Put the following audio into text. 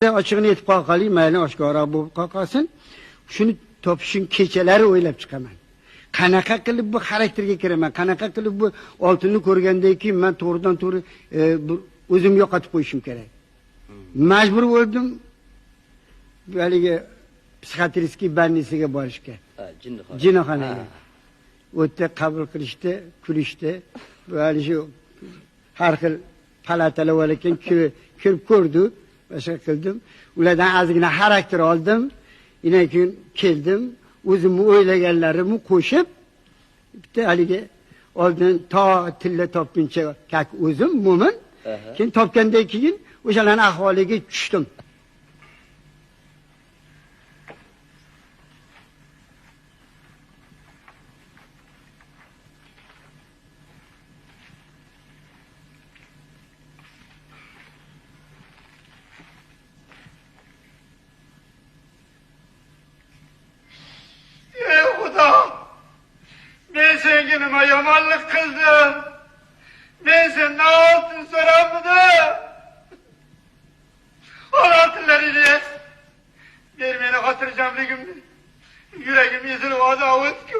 Açığını yetib qalqalayım, mayli oshkora bo'lib qolqasin. Shuni topishim kechalari o'ylab chiqaman. Qanaqa qilib bu xarakterga kiraman, qanaqa qilib bu oltinni ko'rgandan keyin men to'g'ridan-to'g'ri o'zim yo'qotib qo'yishim kerak. Majbur bo'ldim haligi psixiatrskiy больницаga borishga. Jinnoxonaga. O'tda qabul qilishdi, kulishdi. Hali shu har xil palatalar ekan kirib ko'rdi. Başka kıldım. Ulardan azgina xarakter oldim. Yine gün keldim. O'zimni o'ylaganlarimni qo'shib, bitta haligi oldin to tilla topguncha kak o'zim mo'min. Keyin topgandan keyin o'shalarning ahvoliga tushdim. Ben senga nima yomonlik qildim? Men sendan oltin so'rammidim? Oltinlaringiz. Ber meni xotirjamligimni. Yuragim ezilib o'tdi.